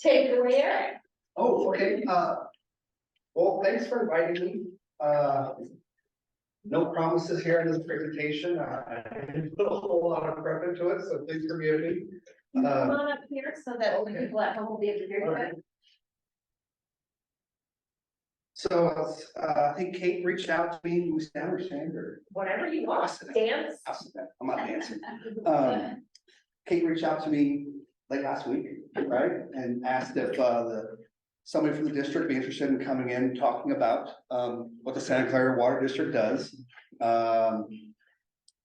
Take it away, Eric. Oh, okay, well, thanks for inviting me. No promises here in this presentation. I didn't put a whole lot of prep into it, so please forgive me. Come on up here so that the okay. people at home will be able to hear you. Alright. So, I think Kate reached out to me, we stand or stand or? Whatever you want, dance. I'm not dancing. Kate reached out to me late last week, right, and asked if somebody from the district be interested in coming in and talking about what the Santa Clara Water District does.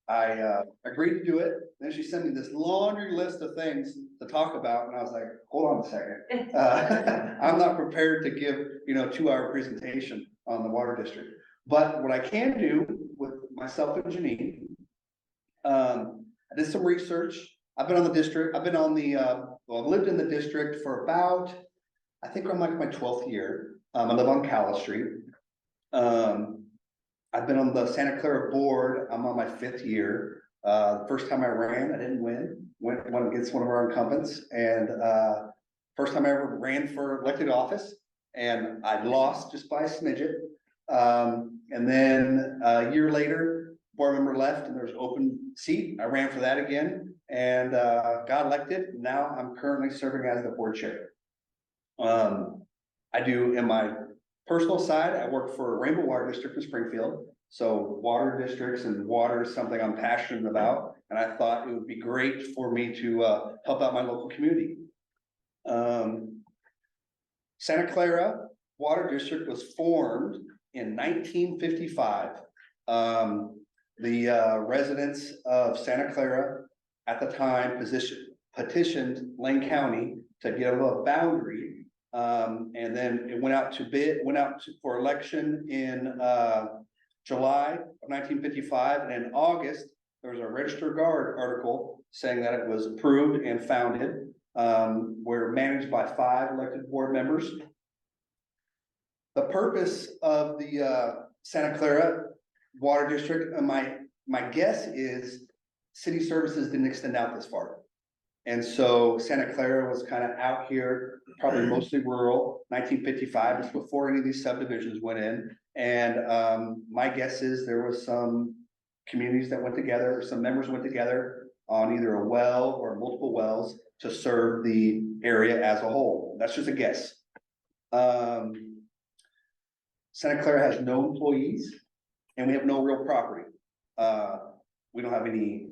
I agreed to do it. Then she sent me this laundry list of things to talk about, and I was like, hold on a second. I'm not prepared to give 2-hour presentation on the water district. But what I can do with myself and Janine, I did some research. I've been on the district. I've been on the well, I've lived in the district for about, I think I'm like my 12th year. I live on Cala Street. I've been on the Santa Clara board. I'm on my 5th year. First time I ran, I didn't win. Went against one of our incumbents, and first time I ever ran for elected office, and I lost just by a smidget. And then a year later, board member left, and there's an open seat. I ran for that again, and got elected. Now I'm currently serving as the board chair. I do, in my personal side, I work for Rainbow Water District in Springfield. So water districts and water is something I'm passionate about. And I thought it would be great for me to help out my local community. Santa Clara Water District was formed in 1955. The residents of Santa Clara at the time petitioned Lane County to give a boundary. And then it went out for election in July of 1955, and in August, there was a Register Guard article saying that it was approved and founded. We're managed by 5 elected board members. The purpose of the Santa Clara Water District, my guess is city services didn't extend out this far. And so Santa Clara was kind of out here, probably mostly rural. 1955 was before any of these subdivisions went in. And my guess is there was some communities that went together, or some members went together on either a well or multiple wells to serve the area as a whole. That's just a guess. Santa Clara has no employees, and we have no real property. We don't have any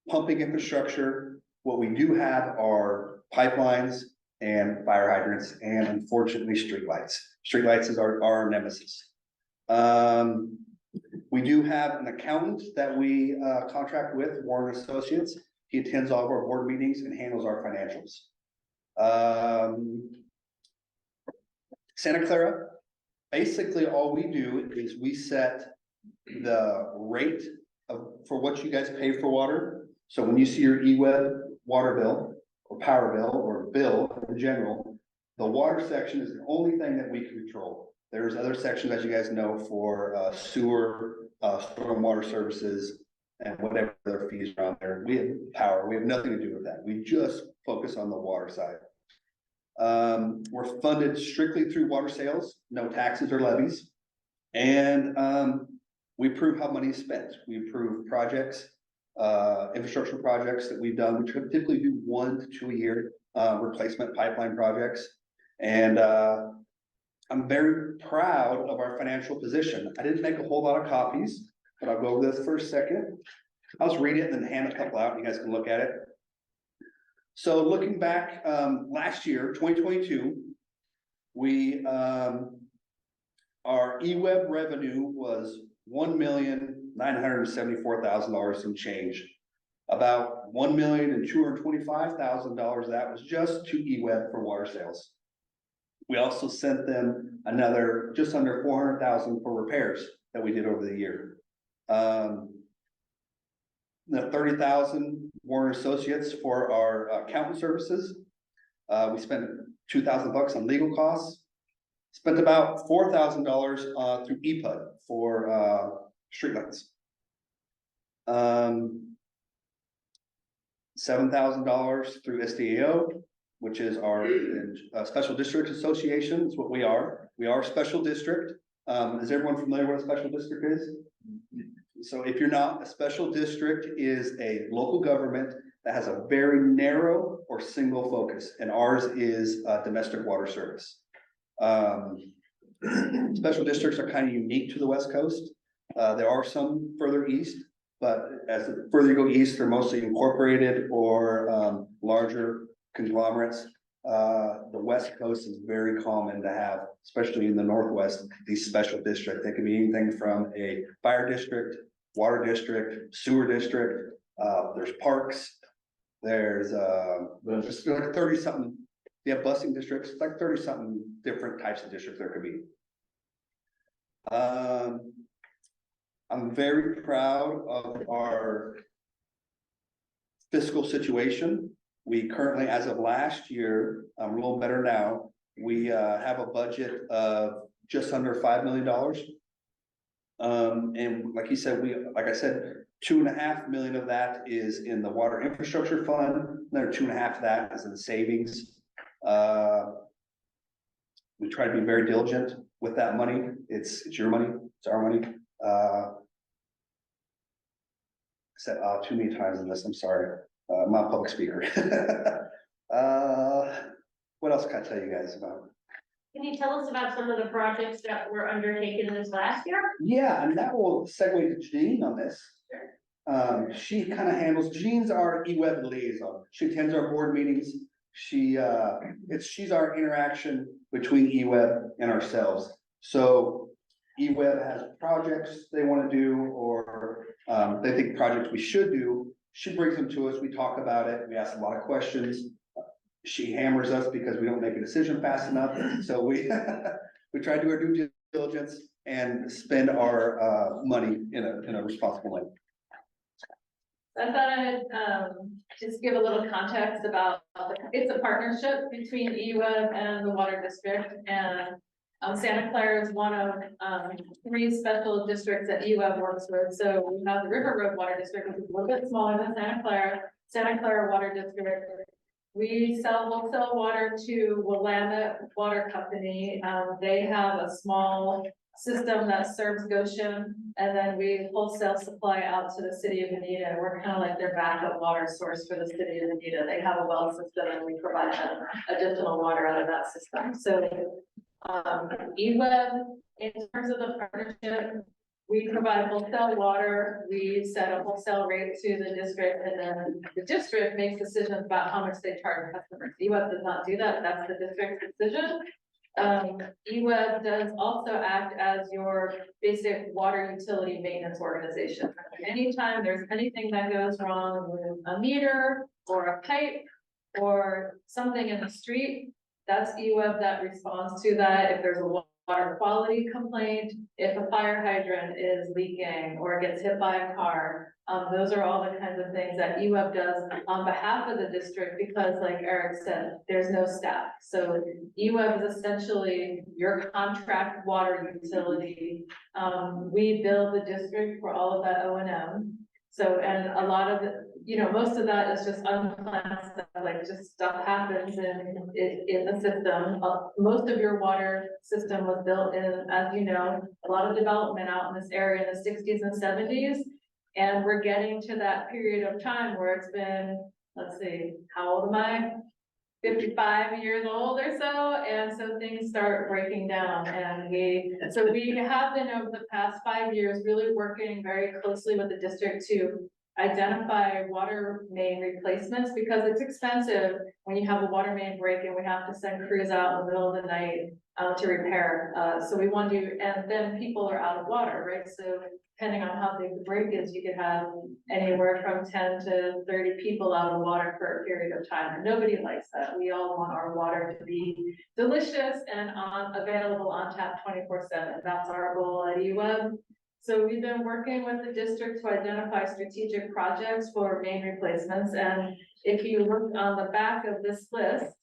pumping infrastructure. What we do have are pipelines and fire hydrants, and unfortunately streetlights. Streetlights is our nemesis. We do have an accountant that we contract with, Warren Associates. He attends all of our board meetings and handles our financials. Santa Clara, basically all we do is we set the rate for what you guys pay for water. So when you see your EWEB water bill or power bill or bill in general, the water section is the only thing that we can control. There's other sections, as you guys know, for sewer, stormwater services, and whatever other fees are on there. We have power. We have nothing to do with that. We just focus on the water side. We're funded strictly through water sales, no taxes or levies. And we prove how money is spent. We approve projects, infrastructure projects that we've done, which typically do 1 to 2 a year, replacement pipeline projects. And I'm very proud of our financial position. I didn't make a whole lot of copies, but I'll go over this for a second. I'll just read it and then hand a couple out and you guys can look at it. So looking back, last year, 2022, we, our EWEB revenue was $1,974,000 and change. About $1,225,000 that was just to EWEB for water sales. We also sent them another just under $400,000 for repairs that we did over the year. The $30,000 Warren Associates for our accountant services. We spent $2,000 on legal costs. Spent about $4,000 through EPUD for streetlights. $7,000 through SDAO. which is our special district association, is what we are. We are a special district. Is everyone familiar what a special district is? So if you're not, a special district is a local government that has a very narrow or single focus, and ours is domestic water service. Special districts are kind of unique to the West Coast. There are some further east, but as the further you go east, they're mostly incorporated or larger conglomerates. The West Coast is very common to have, especially in the Northwest, these special districts. They can be anything from a fire district, water district, sewer district. There's parks. There's like 30 something. You have busing districts, like 30 something different types of districts there could be. I'm very proud of our fiscal situation. We currently, as of last year, a little better now, we have a budget of just under $5 million. And like he said, like I said, 2.5 million of that is in the water infrastructure fund. Another 2.5 of that is in the savings. We try to be very diligent with that money. It's your money, it's our money. I said too many times in this, I'm sorry. I'm not a public speaker. What else can I tell you guys about? Can you tell us about some of the projects that were undertaken this last year? Yeah, and that will segue to Jean on this. She kind of handles, Jean's our EWEB liaison. She attends our board meetings. She's our interaction between EWEB and ourselves. So EWEB has projects they want to do, or they think projects we should do. She brings them to us. We talk about it. We ask a lot of questions. She hammers us because we don't make a decision fast enough. So we we try to do our due diligence and spend our money in a responsible way. I thought I'd just give a little context about it's a partnership between EWEB and the water district, and Santa Clara is one of 3 special districts that EWEB works with. So we have the River Road Water District, which is a little bit smaller than Santa Clara Water District. We sell wholesale water to Willamette Water Company. They have a small system that serves Goshen, and then we wholesale supply out to the city of Anita. We're kind of like their backup water source for the city of Anita. They have a well system, and we provide them additional water out of that system. So EWEB, in terms of the partnership, we provide wholesale water. We set a wholesale rate to the district, and then the district makes decisions about how much they charge customers. EWEB does not do that. That's the district's decision. EWEB does also act as your basic water utility maintenance organization. Anytime there's anything that goes wrong with a meter or a pipe or something in the street, that's EWEB that responds to that. If there's a water quality complaint, if a fire hydrant is leaking or gets hit by a car, those are all the kinds of things that EWEB does on behalf of the district, because like Eric said, there's no staff. So EWEB is essentially your contract water utility. We bill the district for all of that O&M. So, and a lot of it, most of that is just unplanned stuff, like just stuff happens in the system. Most of your water system was built in, as you know, a lot of development out in this area in the 60s and 70s. And we're getting to that period of time where it's been, let's see, how old am I? 55 years old or so, and so things start breaking down, and we have been over the past 5 years really working very closely with the district to identify water main replacements, because it's expensive when you have a water main break and we have to send crews out in the middle of the night to repair. So we want to, and then people are out of water, right? So depending on how big the break is, you could have anywhere from 10 to 30 people out of water for a period of time. And nobody likes that. We all want our water to be delicious and available on tap 24/7. That's our goal at EWEB. So we've been working with the district to identify strategic projects for main replacements. And if you look on the back of this list,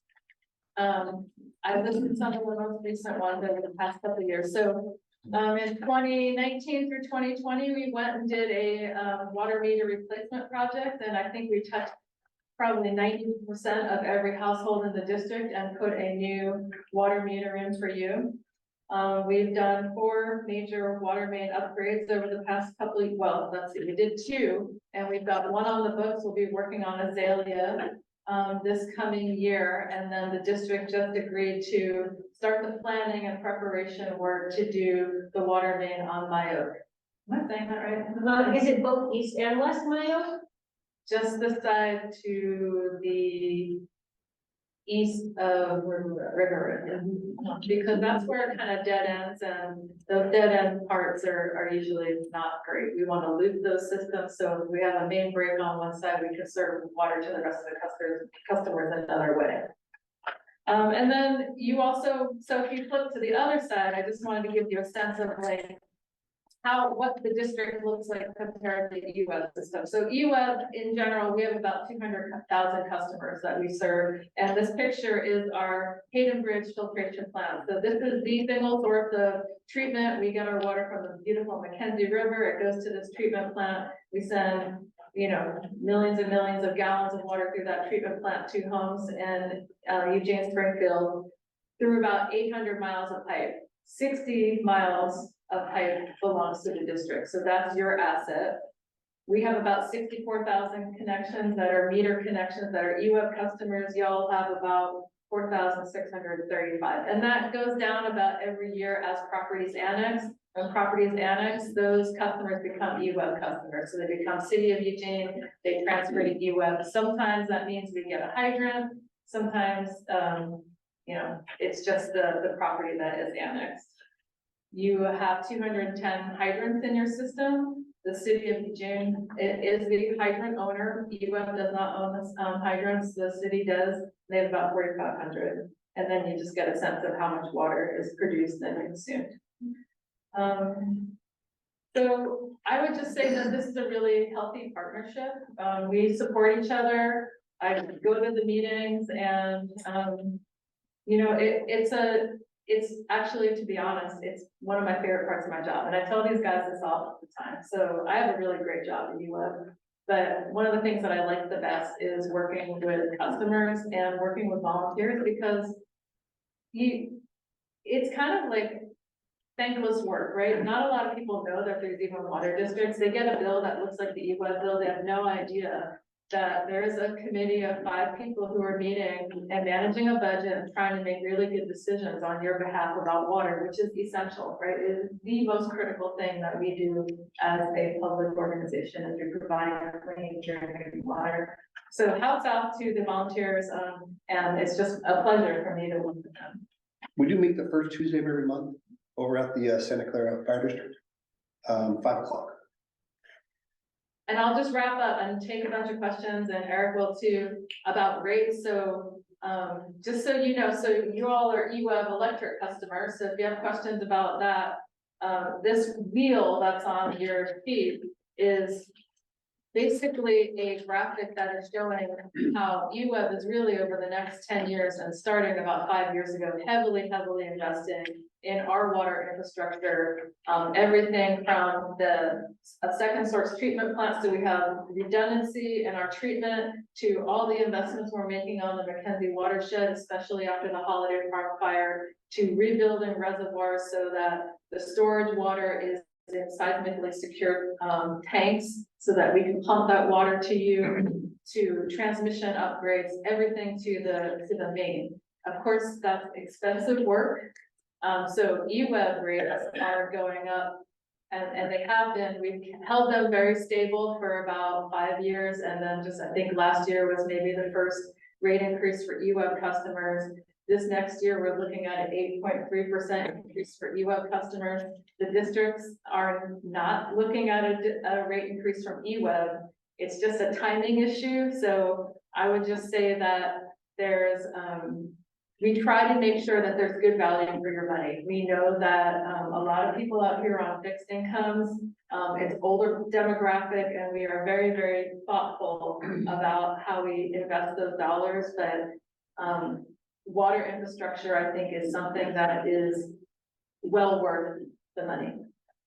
I listed some of the most recent ones over the past couple of years. So in 2019 through 2020, we went and did a water meter replacement project, and I think we touched probably 90% of every household in the district and put a new water meter in for you. We've done 4 major water main upgrades over the past couple of, well, let's see, we did 2, and we've got 1 on the books. We'll be working on Azalea this coming year, and then the district just agreed to start the planning and preparation work to do the water main on Mayoke. Am I saying that right? Is it both east and west Mayo? Just the side to the east of River, because that's where it kind of dead ends, and those dead end parts are usually not great. We want to loop those systems, so if we have a main break on one side, we can serve water to the rest of the customers another way. And then you also, so if you flip to the other side, I just wanted to give you a sense of like what the district looks like compared to the EWEB system. So EWEB in general, we have about 200,000 customers that we serve. And this picture is our Hayden Bridge filtration plant. So this is the single source of treatment. We get our water from the beautiful Mackenzie River. It goes to this treatment plant. We send, you know, millions and millions of gallons of water through that treatment plant to homes in Eugene, Springfield, through about 800 miles of pipe. 60 miles of pipe belongs to the district, so that's your asset. We have about 64,000 connections that are meter connections that are EWEB customers. Y'all have about 4,635, and that goes down about every year as properties annex. When properties annex, those customers become EWEB customers, so they become City of Eugene. They transfer to EWEB. Sometimes that means we get a hydrant. Sometimes, you know, it's just the property that is annexed. You have 210 hydrants in your system. The City of Eugene is the hydrant owner. EWEB does not own the hydrants. The city does. They have about 4,500. And then you just get a sense of how much water is produced and consumed. So I would just say that this is a really healthy partnership. We support each other. I go to the meetings, and you know, it's actually, to be honest, it's one of my favorite parts of my job. And I tell these guys this all the time. So I have a really great job at EWEB, but one of the things that I like the best is working with customers and working with volunteers, because it's kind of like thankless work, right? Not a lot of people know that there's even water districts. They get a bill that looks like the EWEB bill. They have no idea that there's a committee of 5 people who are meeting and managing a budget and trying to make really good decisions on your behalf about water, which is essential, right? It is the most critical thing that we do as a public organization, is we provide clean drinking water. So hats off to the volunteers, and it's just a pleasure for me to work with them. We do meet the first Tuesday of every month over at the Santa Clara Fire District, 5 o'clock. And I'll just wrap up and take a bunch of questions, and Eric will too, about rates. So just so you know, so you all are EWEB electric customers. So if you have questions about that, this wheel that's on your feed is basically a graphic that is showing how EWEB is really, over the next 10 years and starting about 5 years ago, heavily investing in our water infrastructure. Everything from a second source treatment plant, so we have redundancy in our treatment, to all the investments we're making on the Mackenzie watershed, especially after the Holiday Farm fire, to rebuilding reservoirs so that the storage water is in seismically secured tanks, so that we can pump that water to you, to transmission upgrades, everything to the main. Of course, that's expensive work. So EWEB rates are going up, and they have been. We've held them very stable for about 5 years, and then just, I think last year was maybe the first rate increase for EWEB customers. This next year, we're looking at an 8.3% increase for EWEB customers. The districts are not looking at a rate increase from EWEB. It's just a timing issue. So I would just say that there's, we try to make sure that there's good value for your money. We know that a lot of people out here are on fixed incomes. It's older demographic, and we are very, very thoughtful about how we invest those dollars. But water infrastructure, I think, is something that is well worth the money.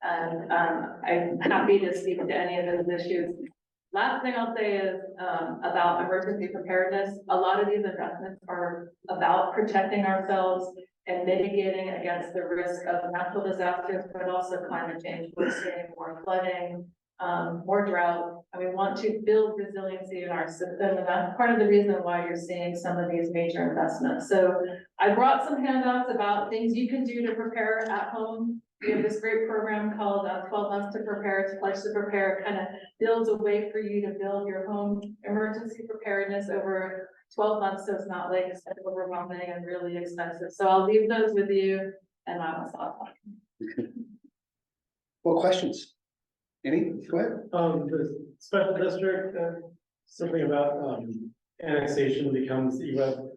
And I'm happy to speak to any of those issues Last thing I'll say is, about emergency preparedness. A lot of these investments are about protecting ourselves and mitigating against the risk of natural disasters, but also climate change. We're seeing more flooding, more drought, and we want to build resiliency in our system, and that's part of the reason why you're seeing some of these major investments. So I brought some handouts about things you can do to prepare at home. We have this great program called 12 Months to Prepare, to Pledge to Prepare, kind of builds a way for you to build your home emergency preparedness over 12 months, so it's not like it's overwhelming and really expensive. So I'll leave those with you, and I will stop talking. Well, questions? Any? Go ahead. The special district, something about, annexation becomes EWEB,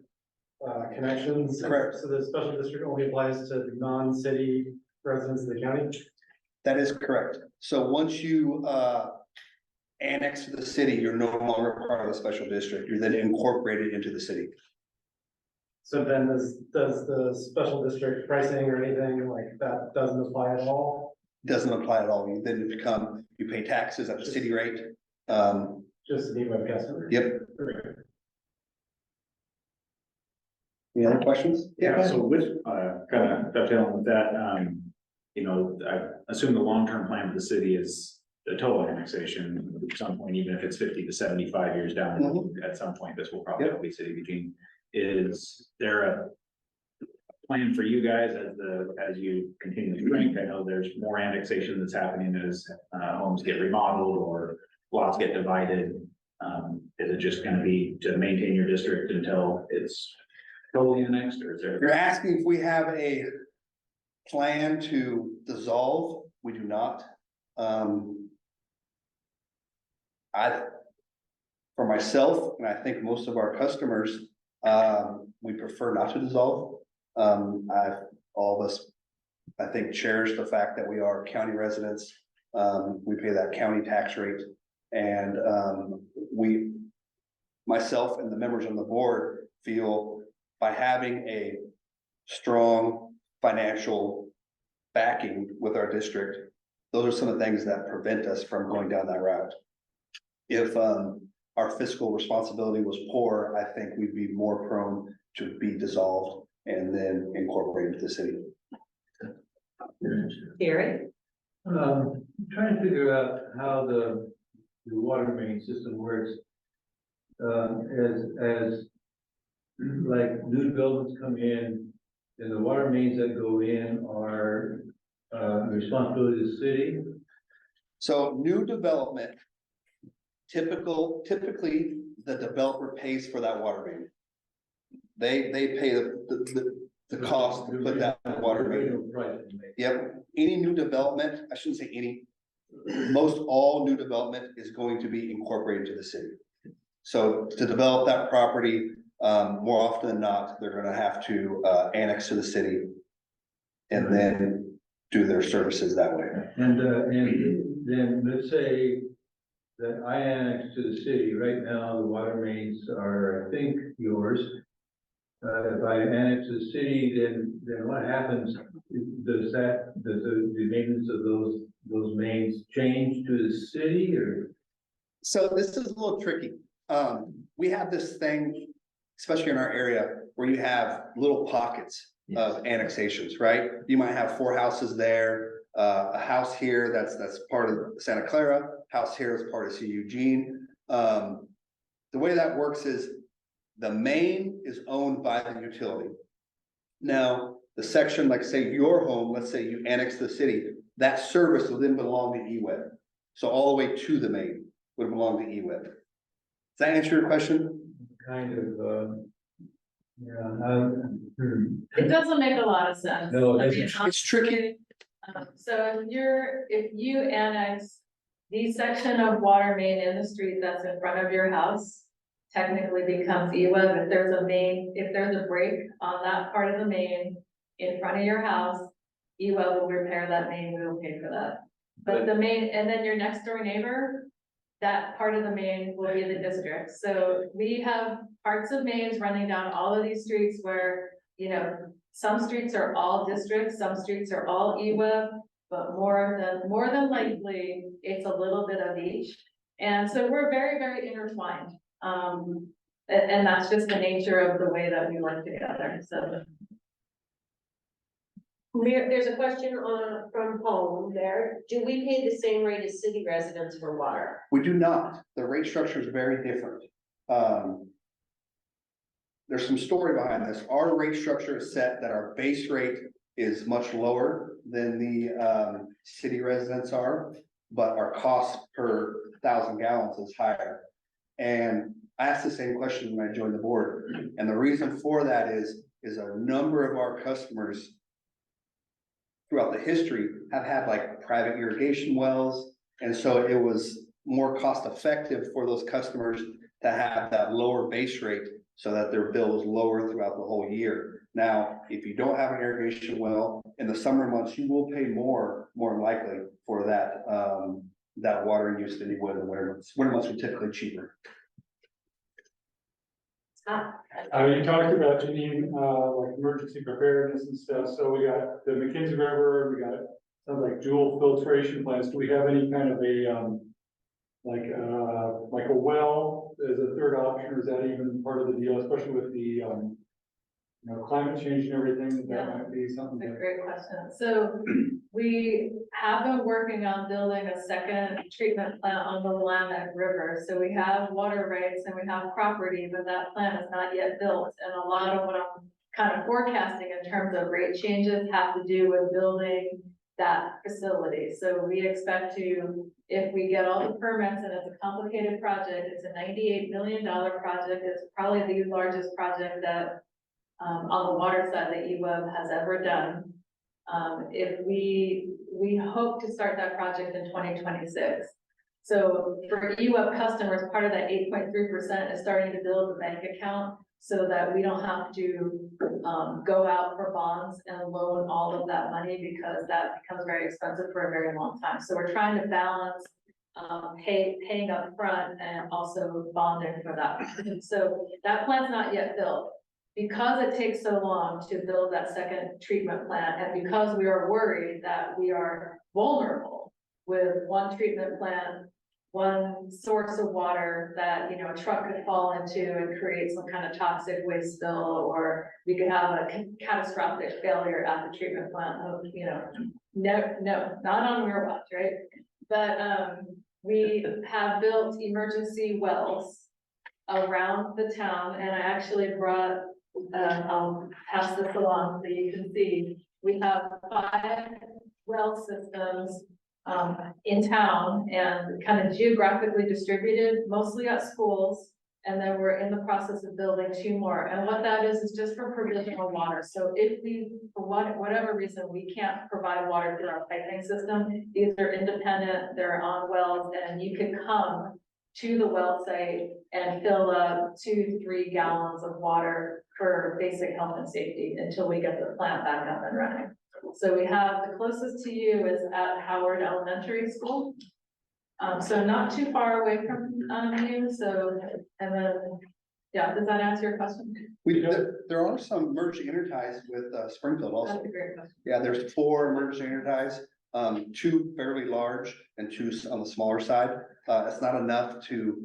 connections. Correct. So the special district only applies to the non-city residents of the county? That is correct. So once you, annex to the city, you're no longer part of the special district. You're then incorporated into the city. So then does the special district pricing or anything like that doesn't apply at all? Doesn't apply at all. You then become, you pay taxes at the city rate. Just the EWEB customer? Yep. Any other questions? Yeah, so with, kind of dovetailing with that, you know, I assume the long-term plan of the city is the total annexation at some point, even if it's 50 to 75 years down, the road, at some point, this will probably all be city between. Is there a plan for you guys as you continue to shrink? I know there's more annexation that's happening as homes get remodeled or lots get divided. Is it just gonna be to maintain your district until it's totally annexed, or is there? You're asking if we have a plan to dissolve? We do not. For myself, and I think most of our customers, we prefer not to dissolve. All of us, I think, cherish the fact that we are county residents. We pay that county tax rate, and myself and the members on the board feel by having a strong financial backing with our district, those are some of the things that prevent us from going down that route. If our fiscal responsibility was poor, I think we'd be more prone to be dissolved and then incorporated into the city. Gary? Trying to figure out how the water main system works. As like new developments come in, and the water mains that go in are responsibility of the city. So new development, typically the developer pays for that water main. They pay the cost to put that water main. Yep, any new development, I shouldn't say any, most all new development is going to be incorporated into the city. So to develop that property, more often than not, they're gonna have to annex to the city and then do their services that way. And then let's say that I annex to the city. Right now, the water mains are, I think, yours. If I annex to the city, then what happens? Does the maintenance of those mains change to the city, or? So this is a little tricky. We have this thing, especially in our area, where you have little pockets of annexations, right? You might have 4 houses there, a house here that's part of Santa Clara, house here is part of C. Eugene. The way that works is the main is owned by the utility. Now, the section, like say your home, let's say you annex the city, that service will then belong to EWEB. So all the way to the main would belong to EWEB. Does that answer your question? Kind of, yeah. It doesn't make a lot of sense. No, I mean, It's tricky. So if you annex the section of water main in the street that's in front of your house, technically becomes EWEB. If there's a break on that part of the main in front of your house, EWEB will repair that main, we will pay for that. But the main, and then your next door neighbor, that part of the main will be the district. So we have parts of mains running down all of these streets where, you know, some streets are all districts, some streets are all EWEB, but more than likely, it's a little bit of each. And so we're very, very intertwined. And that's just the nature of the way that we work together, so. There's a question from home there. Do we pay the same rate as city residents for water? We do not. The rate structure is very different. There's some story behind this. Our rate structure is set that our base rate is much lower than the city residents are, but our cost per 1,000 gallons is higher. And I asked the same question when I joined the board, and the reason for that is a number of our customers throughout the history have had like private irrigation wells, and so it was more cost effective for those customers to have that lower base rate so that their bill was lower throughout the whole year. Now, if you don't have an irrigation well, in the summer months, you will pay more than likely for that, that water use than you would in the winter months. Winter months are typically cheaper. You talked about, Janine, like emergency preparedness and stuff, so we got the McKinsey River, we got something like dual filtration plants. Do we have any kind of a, like a well as a third option, or is that even part of the deal, especially with the, climate change and everything? That might be something. That's a great question. So we have been working on building a second treatment plant on the Willamette River. So we have water rights and we have property, but that plant is not yet built. And a lot of what I'm kind of forecasting in terms of rate changes have to do with building that facility. So we expect to, if we get all the permits, and it's a complicated project, it's a $98 million project. It's probably the largest project that on the water side that EWEB has ever done. If we hope to start that project in 2026. So for EWEB customers, part of that 8.3% is starting to build a bank account so that we don't have to go out for bonds and loan all of that money, because that becomes very expensive for a very long time. So we're trying to balance paying up front and also bonding for that. So that plant's not yet built. Because it takes so long to build that second treatment plant, and because we are worried that we are vulnerable with one treatment plant, one source of water that, a truck could fall into and create some kind of toxic waste spill, or we could have a catastrophic failure at the treatment plant. No, not on your watch, right? But we have built emergency wells around the town, and I actually brought, I'll pass this along so you can see, we have 5 well systems in town and kind of geographically distributed, mostly at schools. And then we're in the process of building 2 more. And what that is just for provisional water. So if we, for whatever reason, we can't provide water through our piping system, these are independent, they're on wells, and you can come to the well site and fill up 2-3 gallons of water for basic health and safety until we get the plant back up and running. So we have, the closest to you is at Howard Elementary School. So not too far away from you, so, and then, yeah, does that answer your question? There are some emergency interties with Springfield also. That's a great question. Yeah, there's 4 emergency interties, 2 fairly large and 2 on the smaller side. It's not enough to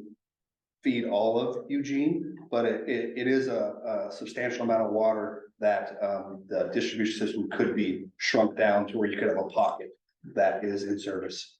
feed all of Eugene, but it is a substantial amount of water that the distribution system could be shrunk down to where you could have a pocket that is in service.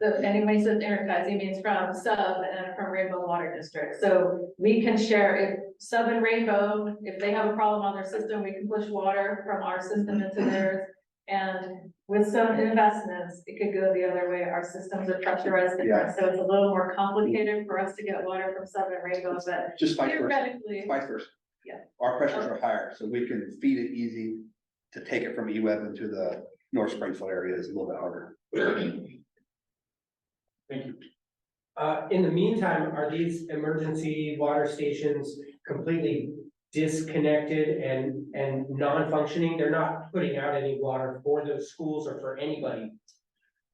So anybody says interties, he means from Sub and from Rainbow Water District. So we can share, if Sub and Rainbow, if they have a problem on their system, we can push water from our system into theirs. And with some investments, it could go the other way. Our systems are pressurized different, so it's a little more complicated for us to get water from Sub and Rainbow, but Just vice versa. theoretically, Vice versa. Yeah. Our pressures are higher, so we can feed it easy. To take it from EWEB into the North Springfield area is a little bit harder. Thank you. In the meantime, are these emergency water stations completely disconnected and non-functioning? They're not putting out any water for those schools or for anybody?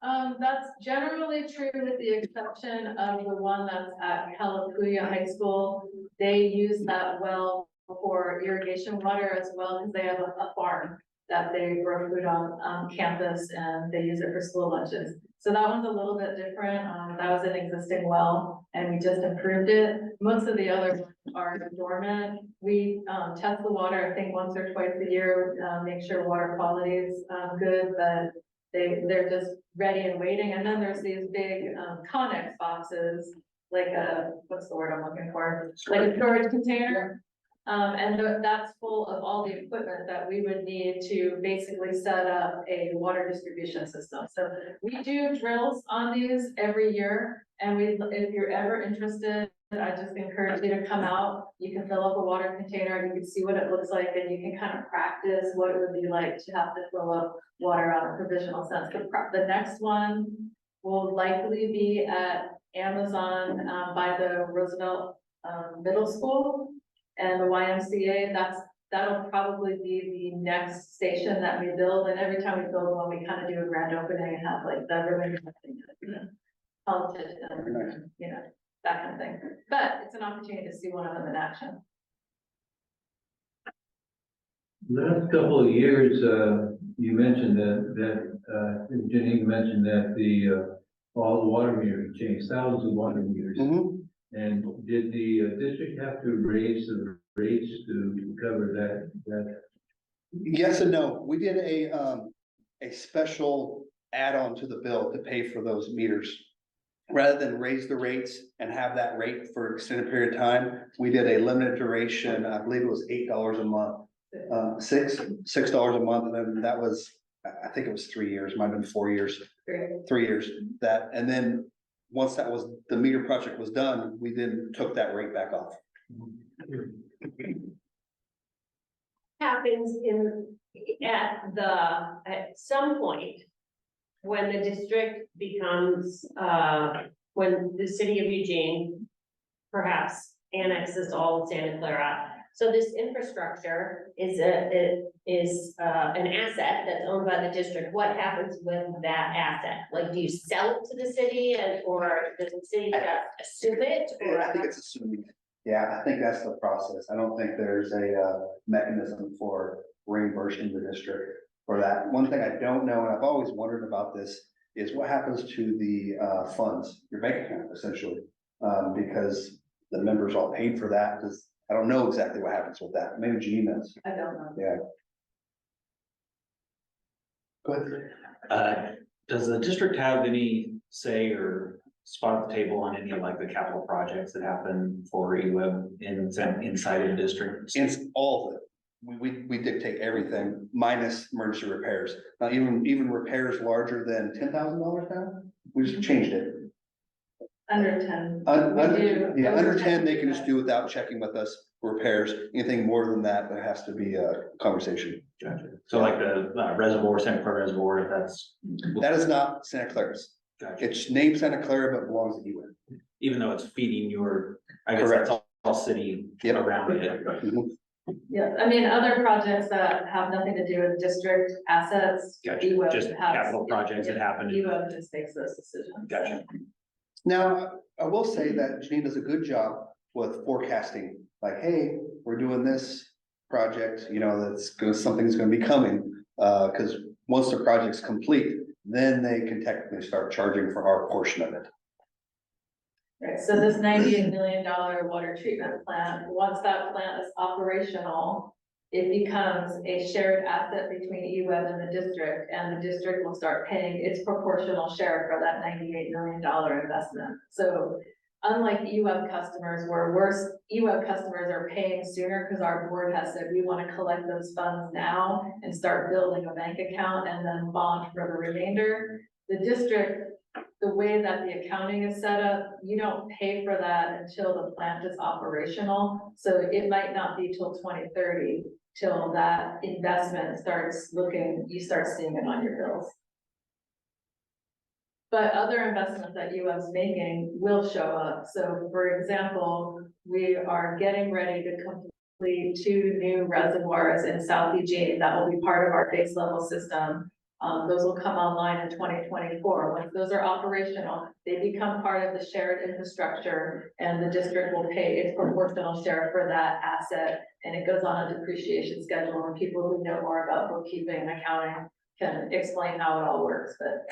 that's generally true with the exception of the one that's at Calapooya High School. They use that well for irrigation water as well, because they have a farm. that they grow food on campus and they use it for school lunches. So that one's a little bit different. That was an existing well and we just improved it. Most of the other ones are dormant. We test the water, I think once or twice a year, make sure water quality is good, but they're just ready and waiting. And then there's these big Connex boxes, like what's the word I'm looking for? Like a storage container. That's full of all the equipment that we would need to basically set up a water distribution system. So we do drills on these every year. And if you're ever interested, I just encourage you to come out. You can fill up a water container, you can see what it looks like, and you can kind of practice what it would be like to have to fill up water on a provisional sense. The next one will likely be at Amazon by the Roosevelt Middle School. And the YMCA, that'll probably be the next station that we build. And every time we build one, we kind of do a grand opening and have like the ribbon, politician, you know, that kind of thing. But it's an opportunity to see one of them in action. Last couple of years, you mentioned that Janine mentioned that all the water meters changed, thousands of water meters. Mhm. And did the district have to raise the rates to cover that? Yes and no. We did a special add-on to the bill to pay for those meters. Rather than raise the rates and have that rate for an extended period of time, we did a limited duration, I believe it was $8 a month. $6 a month, and then that was, I think it was 3 years, might have been 4 years. 3 years, that, and then once the meter project was done, we then took that rate back off. Happens at some point, when the district becomes, when the city of Eugene perhaps annexes all of Santa Clara. So this infrastructure is an asset that's owned by the district. What happens with that asset? Like, do you sell it to the city or does the city just assume it? Or I think it's assuming. Yeah, I think that's the process. I don't think there's a mechanism for reimbursing the district for that. One thing I don't know, and I've always wondered about this, is what happens to the funds, your bank account, essentially, because the members all paid for that. I don't know exactly what happens with that. Maybe Gene knows. I don't know. Yeah. Go ahead. Does the district have any say or spot at the table on any of like the capital projects that happen for EWEB inside of the district? It's all of it. We dictate everything minus emergency repairs. Now, even repairs larger than $10,000 now, we just changed it. Under 10. Under 10, they can just do without checking with us repairs. Anything more than that, there has to be a conversation. Gotcha. So like the reservoir, Santa Clara Reservoir, if That is not Santa Clara's. gotcha. It's named Santa Clara, but belongs to EWEB. Even though it's feeding your, I guess Correct. that's all city Yep. around it. Mhm. Yeah, I mean, other projects that have nothing to do with district assets. Gotcha. EWEB Just has- capital projects that happen. EWEB just makes those decisions. Gotcha. Now, I will say that Janine does a good job with forecasting, like, hey, we're doing this project, something's gonna be coming. Cause once the project's complete, then they can technically start charging for our portion of it. Right, so this $98 million water treatment plant, once that plant is operational, it becomes a shared asset between EWEB and the district will start paying its proportional share for that $98 million investment. So unlike EWEB customers, where EWEB customers are paying sooner because our board has said we want to collect those funds now and start building a bank account and then bond for the remainder. The district, the way that the accounting is set up, you don't pay for that until the plant is operational. So it might not be till 2030 till that investment you start seeing it on your bills. But other investments that UF's making will show up. So for example, we are getting ready to complete 2 new reservoirs in South Eugene that will be part of our base level system. Those will come online in 2024. Once those are operational, they become part of the shared infrastructure, and the district will pay its proportional share for that asset. And it goes on a depreciation schedule, and people who know more about bookkeeping and accounting can explain how it all works, but.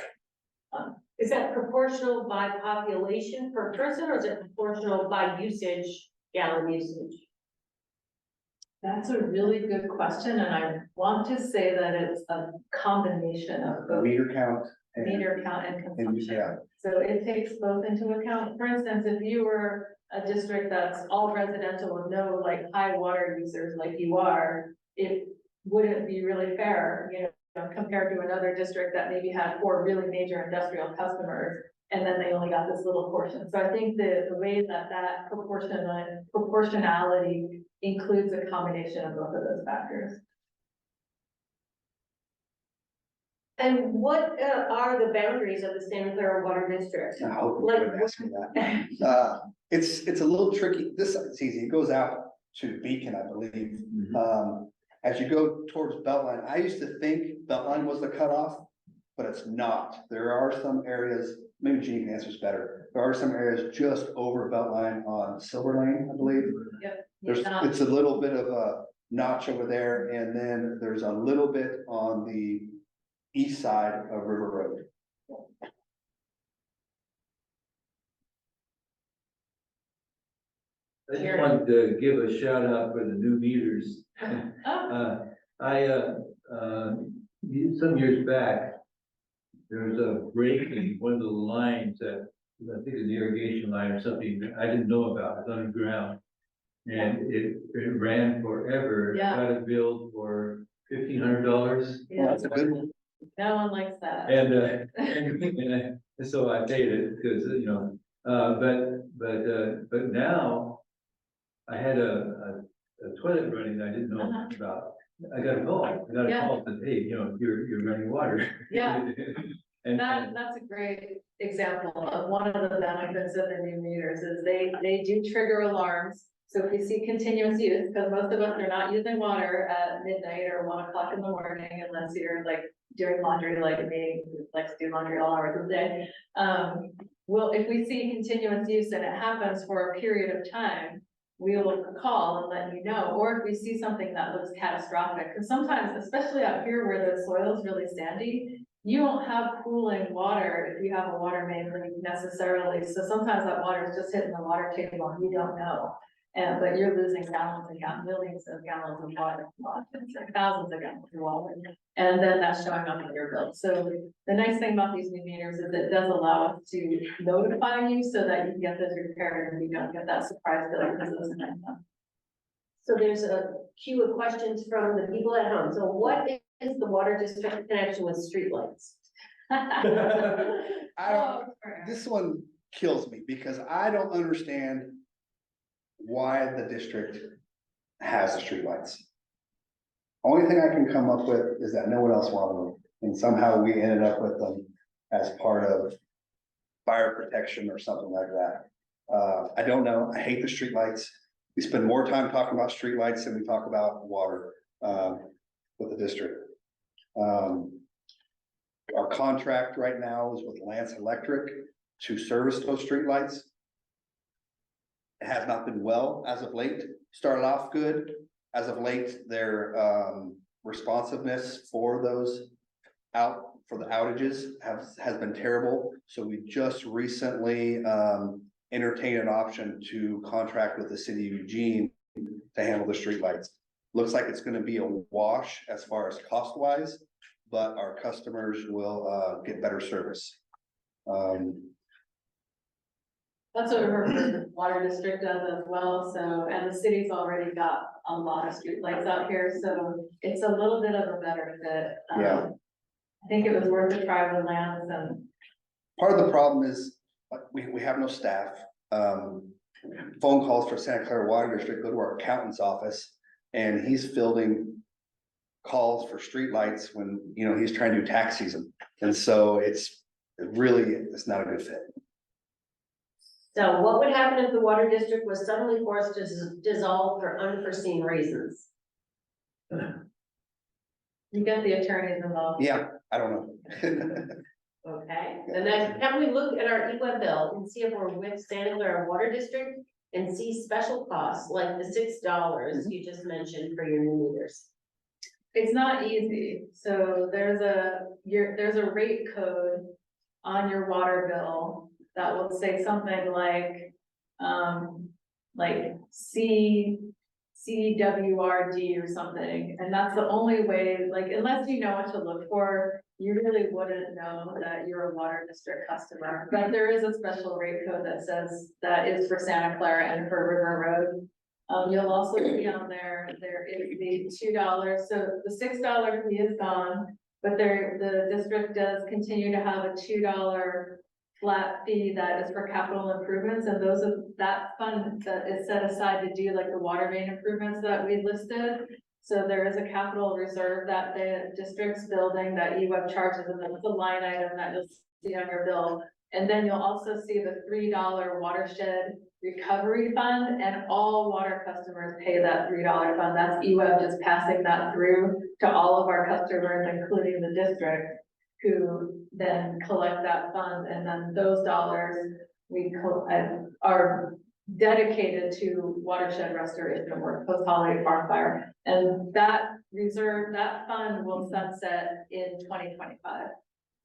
Is that proportional by population per person, or is it proportional by usage, gallon usage? That's a really good question, and I want to say that it's a combination of both Meter count. and- meter count and consumption. yeah. So it takes both into account. For instance, if you were a district that's all residential with no like high water users like you are, it wouldn't be really fair, you know, compared to another district that maybe had 4 really major industrial customers, and then they only got this little portion. So I think the way that proportionality includes a combination of both of those factors. And what are the boundaries of the Santa Clara Water District? I hope you wouldn't ask me that. It's a little tricky. It's easy. It goes out to Beacon, I believe. As you go towards Beltline, I used to think Beltline was the cutoff, but it's not. There are some areas, maybe Jean answers better. There are some areas just over Beltline on Silver Lane, I believe. Yep. It's a little bit of a notch over there, and then there's a little bit on the east side of River Road. I just wanted to give a shout out for the new meters. Oh, Some years back, there was a break in one of the lines that, I think it's an irrigation line or something, that I didn't know about, it's underground. And it ran forever. Yeah. Got a bill for $1,500. yeah, That's a good one. no one likes that. And so I paid it because, you know, but now I had a toilet running that I didn't know Uh-huh. about. I got a call, Yeah. that, hey, you know, you're running water. Yeah. And, That's a great example of one of the benefits of the new meters is they do trigger alarms. So if you see continuous use, because most of us are not using water at midnight or 1 o'clock in the morning unless you're like doing laundry like me, who likes to do laundry all hours of the day. Well, if we see continuous use and it happens for a period of time, we will call and let you know, or if we see something that looks catastrophic, because sometimes, especially out here where the soil is really sandy, you don't have pooling water if you have a water main leak necessarily. So sometimes that water is just hitting the water table and you don't know. But you're losing gallons and gallons, millions of gallons of water, thousands of gallons of water. And then that's showing up in your bill. So the nice thing about these new meters is it does allow us to notify you so that you can get those repaired and you don't get that surprise bill because it doesn't happen. So there's a queue of questions from the people at home. So what is the water district connection with streetlights? I don't, this one kills me because I don't understand why the district has the streetlights. Only thing I can come up with is that no one else wanted them, and somehow we ended up with them as part of fire protection or something like that. I don't know. I hate the streetlights. We spend more time talking about streetlights than we talk about water with the district. Our contract right now is with Lance Electric to service those streetlights. It has not been well as of late. Started off good. As of late, their responsiveness for those for the outages has been terrible. So we just recently entertained an option to contract with the city of Eugene to handle the streetlights. Looks like it's going to be a wash as far as cost wise, but our customers will get better service. That's what her water district does as well, so, and the city's already got a lot of streetlights out here, so it's a little bit of a better fit. Yeah. I think it was worth a try with Lance and. Part of the problem is we have no staff. Phone calls for Santa Clara Water District go to our accountant's office, and he's fielding calls for streetlights when, you know, he's trying to do tax season. And so it's not a good fit. So what would happen if the water district was suddenly forced to dissolve for unforeseen reasons? You get the attorneys involved. Yeah, I don't know. Okay, the next, can we look at our EWEB bill and see if we're with Santa Clara Water District and see special costs like the $6 you just mentioned for your new meters? It's not easy, so there's a rate code on your water bill that will say something like CWRD or something, and that's the only way, like, unless you know what to look for, you really wouldn't know that you're a water district customer. But there is a special rate code that says that is for Santa Clara and for River Road. You'll also see on there is the $2, so the $6 fee is gone, but the district does continue to have a $2 flat fee that is for capital improvements, and that fund that is set aside to do like the water main improvements that we listed. So there is a capital reserve that the district's building that EWEB charges, and that's the line item that you'll see on your bill. And then you'll also see the $3 watershed recovery fund, and all water customers pay that $3 fund. That's EWEB just passing that through to all of our customers, including the district, who then collect that fund, and then those dollars are dedicated to watershed restoration work, post-holiday farm fire. And that reserve, that fund will sunset in 2025.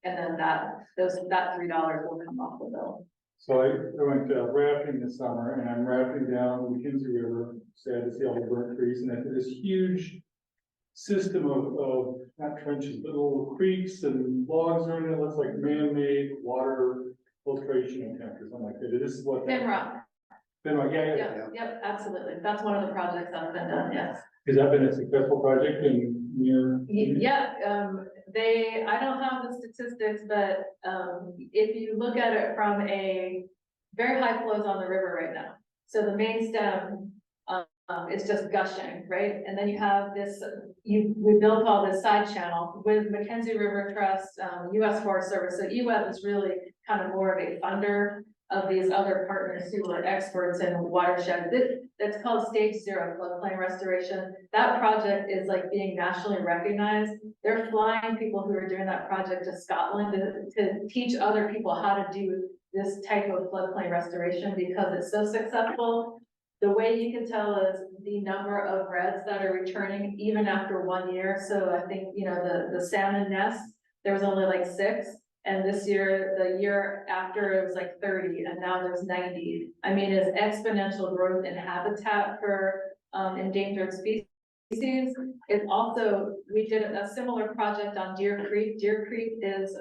And then that $3 will come off the bill. So I went rafting this summer, and I'm rafting down the McKinsey River, sad to see all the burnt trees, and I did this huge system of not trenches, but little creeks and logs are in it. It looks like man-made water filtration attempt or something like that. This is what. Thin rock. Yeah. Yep, absolutely. That's one of the projects that have been done, yes. Has that been a successful project in your? Yeah, I don't have the statistics, but, if you look at it from a very high flows on the river right now. So the main stem, is just gushing, right? And then you have this, we built all this side channel with Mackenzie River Trust, US Forest Service. So EWEB is really kind of more of a funder of these other partners who are experts in watershed. It's called Stage 0 floodplain restoration. That project is like being nationally recognized. They're flying people who are doing that project to Scotland to teach other people how to do this type of floodplain restoration because it's so successful. The way you can tell is the number of reds that are returning even after 1 year. So I think, the salmon nests, there was only like 6. And this year, the year after, it was like 30, and now there's 90. I mean, it's exponential growth in habitat for endangered species. It's also, we did a similar project on Deer Creek. Deer Creek is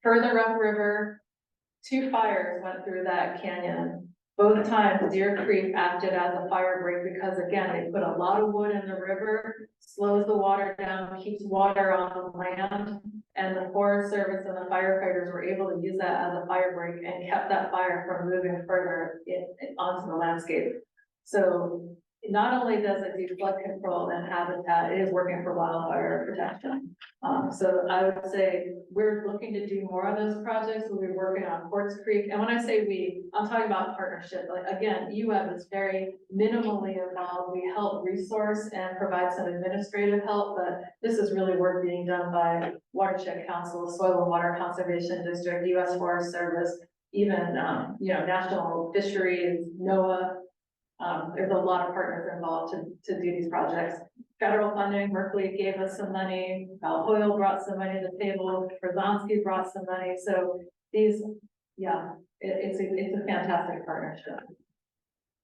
further upriver. 2 fires went through that canyon. Both times Deer Creek acted as a fire break because again, they put a lot of wood in the river, slows the water down, keeps water on land. And the Forest Service and the firefighters were able to use that as a fire break and kept that fire from moving further onto the landscape. So not only does it do flood control and habitat, it is working for wildfire protection. So I would say we're looking to do more of those projects. We'll be working on Quartz Creek. And when I say we, I'm talking about partnership. Like again, EWEB is very minimally involved. We help resource and provide some administrative help, but this is really work being done by Watershed Council, Soil and Water Conservation District, US Forest Service, even, National Fisheries, NOAA. There's a lot of partners involved to do these projects. Federal funding, Berkeley gave us some money, Hoyle brought some money to the table, Berzonsky brought some money, so these, it's a fantastic partnership.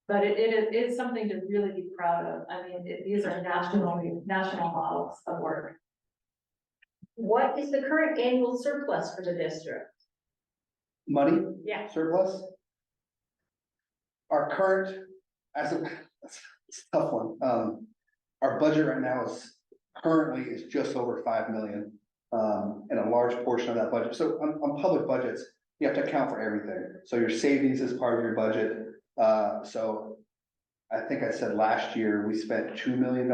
But it is something to really be proud of. I mean, these are national models of work. What is the current annual surplus for the district? Money Yeah. surplus? Our current, it's a tough one. Our budget right now is just over 5 million. And a large portion of that budget. So on public budgets, you have to account for everything. So your savings is part of your budget. So I think I said last year we spent $2 million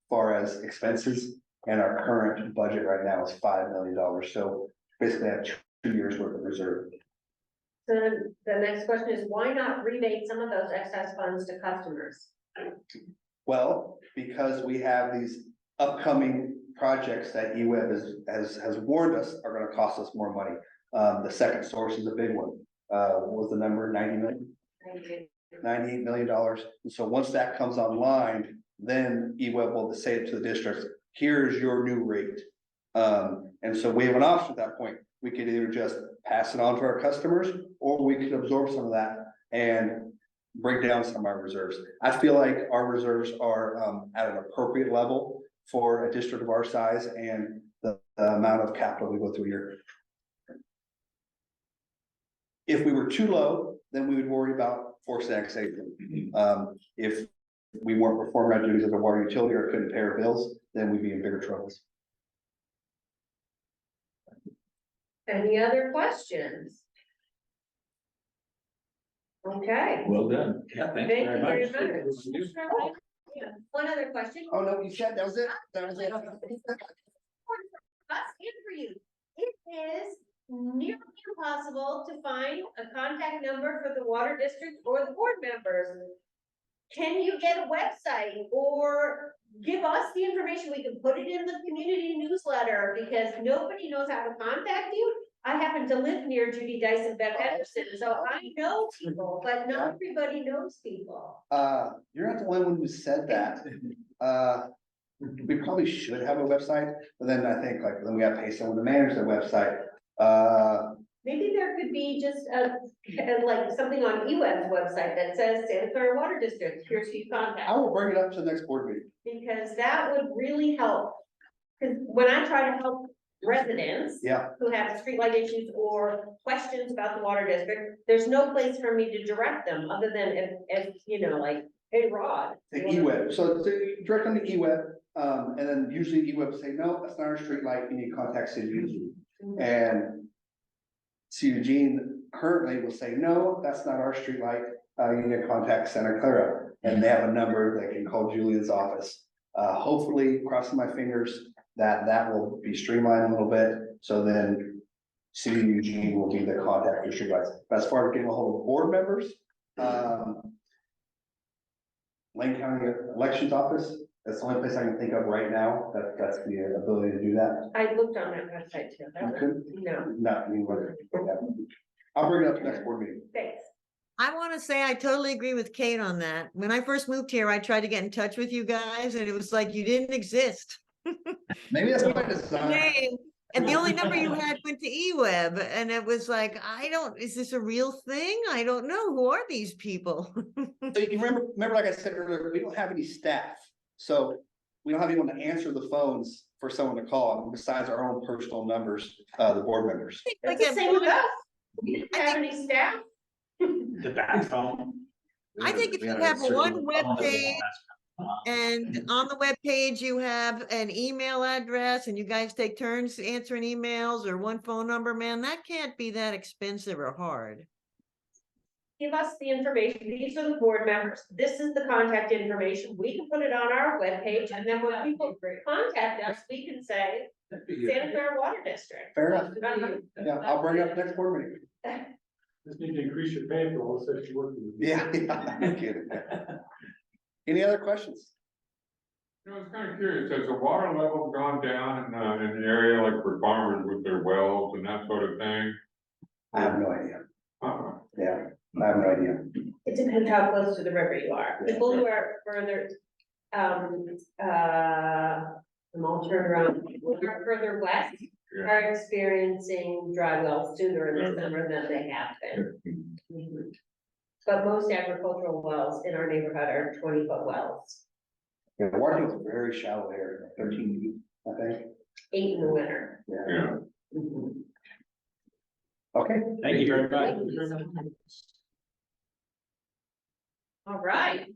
far as expenses, and our current budget right now is $5 million. So basically I have 2 years worth of reserve. So the next question is, why not rebate some of those excess funds to customers? Well, because we have these upcoming projects that EWEB has warned us are gonna cost us more money. The second source is a big one. What was the number? 90 million? $98 million. And so once that comes online, then EWEB will say to the districts, here's your new rate. And so we have an option at that point. We could either just pass it on to our customers, or we could absorb some of that and bring down some of our reserves. I feel like our reserves are at an appropriate level for a district of our size and the amount of capital we go through here. If we were too low, then we would worry about forced annexation. If we weren't performing our duties as a water utility or couldn't pay our bills, then we'd be in bigger troubles. Any other questions? Okay. Well done. Yeah, thank Thank you you very very much. much. Yeah. One other question. Oh, no, you said that was it? That was it? Us and for you. It is nearly impossible to find a contact number for the water district or the board members. Can you get a website or give us the information? We can put it in the community newsletter because nobody knows how to contact you. I happen to live near Judy Dyson, Beth Henderson, so I know people, but not everybody knows people. You're not the only one who said that. We probably should have a website, but then I think like, then we gotta pay someone to manage the website. Maybe there could be just like something on EWEB's website that says Santa Clara Water District, here's who you contact. I will bring it up to the next board meeting. Because that would really help. Because when I try to help residents. Yeah. Who have streetlight issues or questions about the water district, there's no place for me to direct them, other than if you know, like, hey, Rod. The EWEB, so direct them to EWEB, and then usually EWEB say, no, that's not our street light, you need to contact City of Eugene. And City of Eugene currently will say, no, that's not our street light, you need to contact Santa Clara, and they have a number they can call Julian's office. Hopefully, crossing my fingers, that will be streamlined a little bit, so then City of Eugene will be the contact for streetlights. But as far as getting a hold of board members, Lane County Elections Office, that's the only place I can think of right now, that's the ability to do that. I looked on that website too. You couldn't? No, Not anywhere. Yeah. I'll bring it up next board meeting. thanks. I want to say I totally agree with Kate on that. When I first moved here, I tried to get in touch with you guys and it was like you didn't exist. Maybe that's my design. Name. And the only number you had went to EWEB and it was like, is this a real thing? I don't know. Who are these people? So you remember, like I said earlier, we don't have any staff. So we don't have anyone to answer the phones for someone to call besides our own personal numbers, the board members. Like It's the same with at- us. We didn't have any staff. The backbone. I think if you have one web page and on the web page you have an email address and you guys take turns answering emails or one phone number, man, that can't be that expensive or hard. Give us the information. These are the board members. This is the contact information. We can put it on our webpage, and then when people contact us, we can say Santa Clara Water District. Fair enough. Uh-huh. Yeah, I'll bring it up next board meeting. Just need to increase your pay for all this extra work. Yeah, no kidding. Any other questions? I was kind of curious, has the water level gone down in the area like for farmers with their wells and that sort of thing? I have no idea. Uh-uh. Yeah, I have no idea. It depends how close to the river you are. People who are further, I'm all turned around, people who are further west Yeah. are experiencing dry wells sooner in the summer than they have been. Mhm. But most agricultural wells in our neighborhood are 20-foot wells, Yeah, water is very shallow here, 13 feet, I think. 8 in the winter. Yeah. Mhm. Okay. Thank you very much. All right.